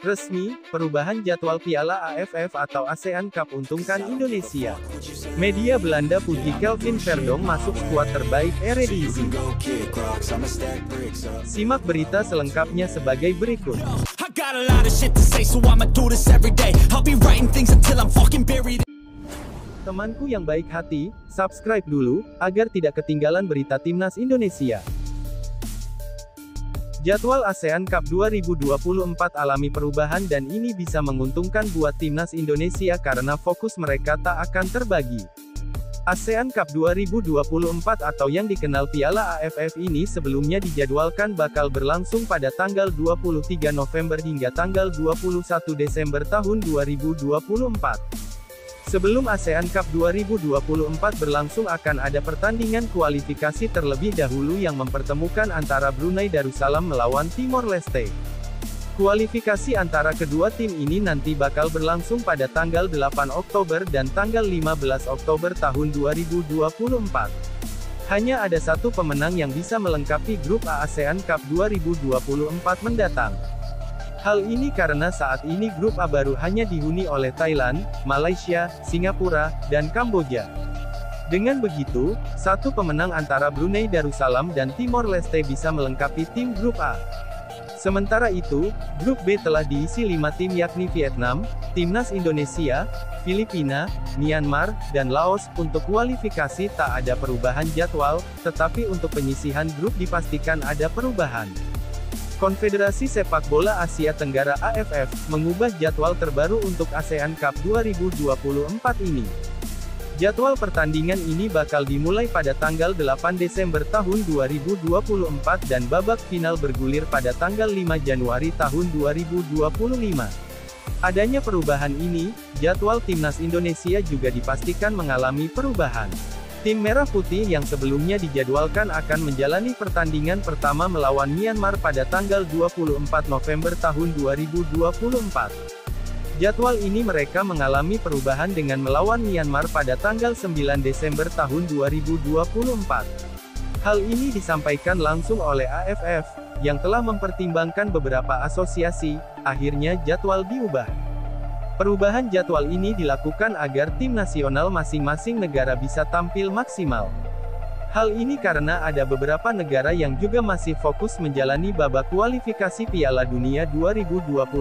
Resmi, perubahan jadwal Piala AFF atau ASEAN Cup untungkan Indonesia. Media Belanda puji Kelvin Verdonk masuk skuad terbaik Eredivisie. Simak berita selengkapnya sebagai berikut. Temanku yang baik hati, subscribe dulu, agar tidak ketinggalan berita Timnas Indonesia. Jadwal ASEAN Cup 2024 alami perubahan dan ini bisa menguntungkan buat Timnas Indonesia karena fokus mereka tak akan terbagi. ASEAN Cup 2024 atau yang dikenal Piala AFF ini sebelumnya dijadwalkan bakal berlangsung pada tanggal 23 November hingga tanggal 21 Desember tahun 2024. Sebelum ASEAN Cup 2024 berlangsung akan ada pertandingan kualifikasi terlebih dahulu yang mempertemukan antara Brunei Darussalam melawan Timor Leste. Kualifikasi antara kedua tim ini nanti bakal berlangsung pada tanggal 8 Oktober dan tanggal 15 Oktober tahun 2024. Hanya ada satu pemenang yang bisa melengkapi grup A ASEAN Cup 2024 mendatang. Hal ini karena saat ini grup A baru hanya dihuni oleh Thailand, Malaysia, Singapura, dan Kamboja. Dengan begitu, satu pemenang antara Brunei Darussalam dan Timor Leste bisa melengkapi tim grup A. Sementara itu, grup B telah diisi 5 tim yakni Vietnam, Timnas Indonesia, Filipina, Myanmar, dan Laos. Untuk kualifikasi tak ada perubahan jadwal, tetapi untuk penyisihan grup dipastikan ada perubahan. Konfederasi Sepak Bola Asia Tenggara AFF, mengubah jadwal terbaru untuk ASEAN Cup 2024 ini. Jadwal pertandingan ini bakal dimulai pada tanggal 8 Desember tahun 2024 dan babak final bergulir pada tanggal 5 Januari tahun 2025. Adanya perubahan ini, jadwal Timnas Indonesia juga dipastikan mengalami perubahan. Tim Merah Putih yang sebelumnya dijadwalkan akan menjalani pertandingan pertama melawan Myanmar pada tanggal 24 November tahun 2024. Jadwal ini mereka mengalami perubahan dengan melawan Myanmar pada tanggal 9 Desember tahun 2024. Hal ini disampaikan langsung oleh AFF, yang telah mempertimbangkan beberapa asosiasi, akhirnya jadwal diubah. Perubahan jadwal ini dilakukan agar tim nasional masing-masing negara bisa tampil maksimal. Hal ini karena ada beberapa negara yang juga masih fokus menjalani babak kualifikasi Piala Dunia 2026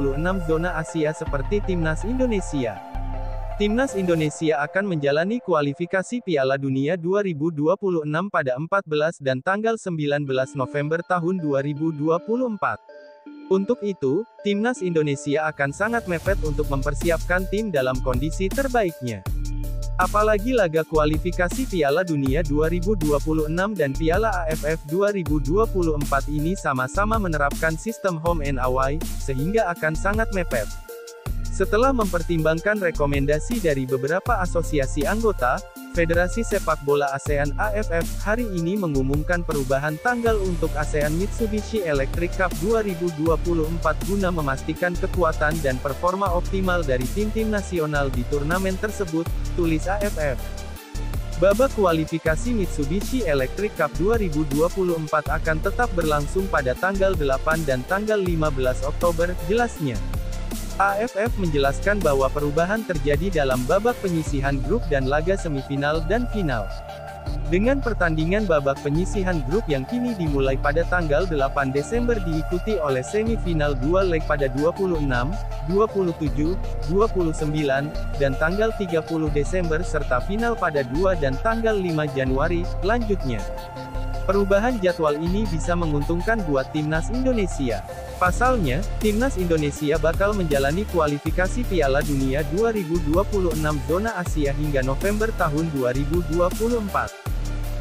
zona Asia seperti Timnas Indonesia. Timnas Indonesia akan menjalani kualifikasi Piala Dunia 2026 pada 14 dan tanggal 19 November tahun 2024. Untuk itu, Timnas Indonesia akan sangat mepet untuk mempersiapkan tim dalam kondisi terbaiknya. Apalagi laga kualifikasi Piala Dunia 2026 dan Piala AFF 2024 ini sama-sama menerapkan sistem home and away, sehingga akan sangat mepet. Setelah mempertimbangkan rekomendasi dari beberapa asosiasi anggota, Federasi Sepak Bola ASEAN AFF hari ini mengumumkan perubahan tanggal untuk ASEAN Mitsubishi Electric Cup 2024 guna memastikan kekuatan dan performa optimal dari tim-tim nasional di turnamen tersebut, tulis AFF. Babak kualifikasi Mitsubishi Electric Cup 2024 akan tetap berlangsung pada tanggal 8 dan tanggal 15 Oktober, jelasnya. AFF menjelaskan bahwa perubahan terjadi dalam babak penyisihan grup dan laga semifinal dan final. Dengan pertandingan babak penyisihan grup yang kini dimulai pada tanggal 8 Desember diikuti oleh semifinal 2 leg pada 26, 27, 29, dan tanggal 30 Desember serta final pada 2 dan tanggal 5 Januari, lanjutnya. Perubahan jadwal ini bisa menguntungkan buat Timnas Indonesia. Pasalnya, Timnas Indonesia bakal menjalani kualifikasi Piala Dunia 2026 zona Asia hingga November tahun 2024.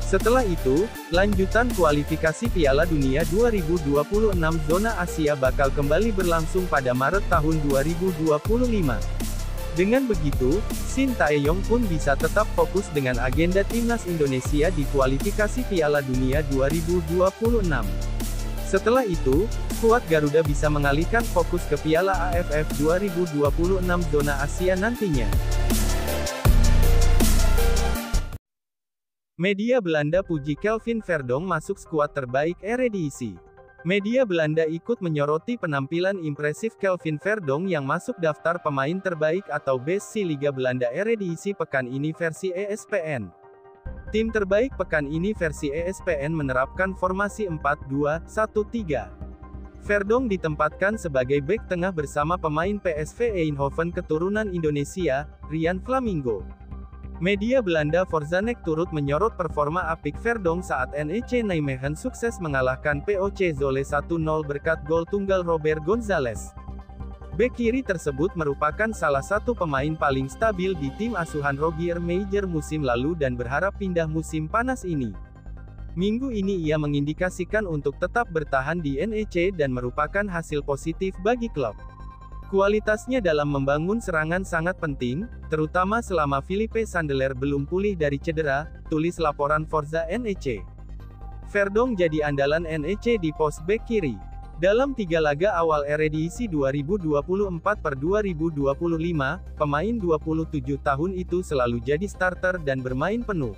Setelah itu, lanjutan kualifikasi Piala Dunia 2026 zona Asia bakal kembali berlangsung pada Maret tahun 2025. Dengan begitu, Shin Tae-yong pun bisa tetap fokus dengan agenda Timnas Indonesia di kualifikasi Piala Dunia 2026. Setelah itu, skuad Garuda bisa mengalihkan fokus ke Piala AFF 2026 zona Asia nantinya. Media Belanda puji Kelvin Verdonk masuk skuad terbaik Eredivisie. Media Belanda ikut menyoroti penampilan impresif Kelvin Verdonk yang masuk daftar pemain terbaik atau Best C Liga Belanda Eredivisie pekan ini versi ESPN. Tim terbaik pekan ini versi ESPN menerapkan formasi 4-2-1-3. Verdonk ditempatkan sebagai bek tengah bersama pemain PSV Eindhoven keturunan Indonesia, Rian Flamingo. Media Belanda Forzanek turut menyorot performa apik Verdonk saat NEC Nijmegen sukses mengalahkan POC Zwolle 1-0 berkat gol tunggal Robert Gonzalez. Bek kiri tersebut merupakan salah satu pemain paling stabil di tim asuhan Rogier Meijer musim lalu dan berharap pindah musim panas ini. Minggu ini ia mengindikasikan untuk tetap bertahan di NEC dan merupakan hasil positif bagi klub. Kualitasnya dalam membangun serangan sangat penting, terutama selama Philippe Sandeler belum pulih dari cedera, tulis laporan Forza NEC. Verdonk jadi andalan NEC di pos bek kiri. Dalam 3 laga awal Eredivisie 2024/2025, pemain 27 tahun itu selalu jadi starter dan bermain penuh.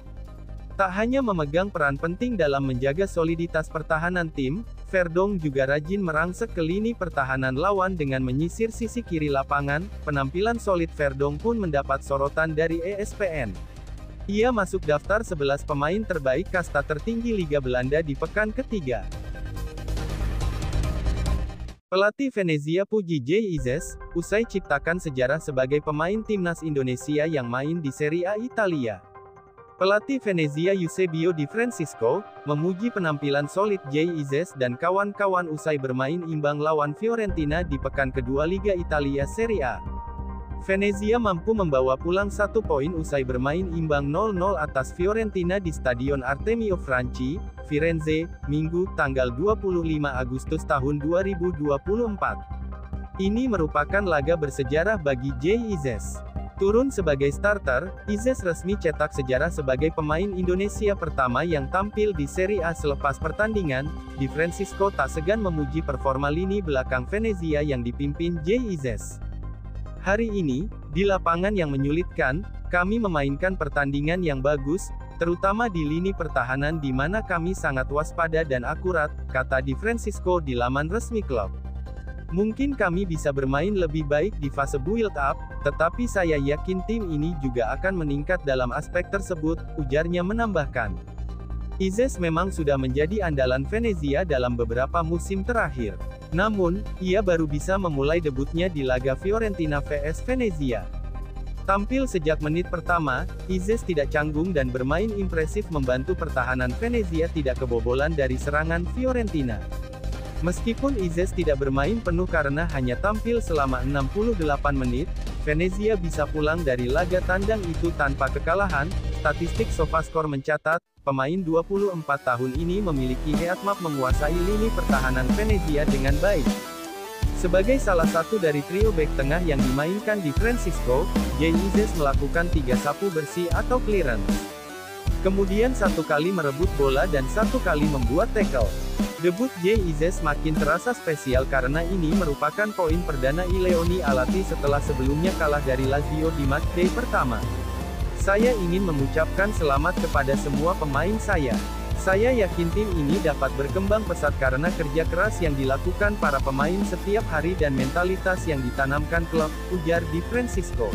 Tak hanya memegang peran penting dalam menjaga soliditas pertahanan tim, Verdonk juga rajin merangsek ke lini pertahanan lawan dengan menyisir sisi kiri lapangan. Penampilan solid Verdonk pun mendapat sorotan dari ESPN. Ia masuk daftar 11 pemain terbaik kasta tertinggi Liga Belanda di pekan ketiga. Pelatih Venezia puji Jay Izzes, usai ciptakan sejarah sebagai pemain timnas Indonesia yang main di Serie A Italia. Pelatih Venezia Eusebio Di Francesco memuji penampilan solid Jay Izzes dan kawan-kawan usai bermain imbang lawan Fiorentina di pekan kedua Liga Italia Serie A. Venezia mampu membawa pulang 1 poin usai bermain imbang 0-0 atas Fiorentina di Stadion Artemio Franchi, Firenze, Minggu, tanggal 25 Agustus tahun 2024. Ini merupakan laga bersejarah bagi Jay Izzes. Turun sebagai starter, Izzes resmi cetak sejarah sebagai pemain Indonesia pertama yang tampil di Serie A selepas pertandingan. Di Francesco tak segan memuji performa lini belakang Venezia yang dipimpin Jay Izzes. Hari ini, di lapangan yang menyulitkan, kami memainkan pertandingan yang bagus, terutama di lini pertahanan di mana kami sangat waspada dan akurat, kata Di Francesco di laman resmi klub. Mungkin kami bisa bermain lebih baik di fase build-up, tetapi saya yakin tim ini juga akan meningkat dalam aspek tersebut, ujarnya menambahkan. Izzes memang sudah menjadi andalan Venezia dalam beberapa musim terakhir. Namun, ia baru bisa memulai debutnya di laga Fiorentina vs Venezia. Tampil sejak menit pertama, Izzes tidak canggung dan bermain impresif membantu pertahanan Venezia tidak kebobolan dari serangan Fiorentina. Meskipun Izzes tidak bermain penuh karena hanya tampil selama 68 menit, Venezia bisa pulang dari laga tandang itu tanpa kekalahan. Statistik SofaScore mencatat, pemain 24 tahun ini memiliki heatmap menguasai lini pertahanan Venezia dengan baik. Sebagai salah satu dari trio bek tengah yang dimainkan di Francesco, Jay Izzes melakukan 3 sapu bersih atau clearance. Kemudian 1 kali merebut bola dan 1 kali membuat tackle. Debut Jay Izzes makin terasa spesial karena ini merupakan poin perdana Leoni Alati setelah sebelumnya kalah dari Lazio di matchday pertama. Saya ingin mengucapkan selamat kepada semua pemain saya. Saya yakin tim ini dapat berkembang pesat karena kerja keras yang dilakukan para pemain setiap hari dan mentalitas yang ditanamkan klub, ujar Di Francesco.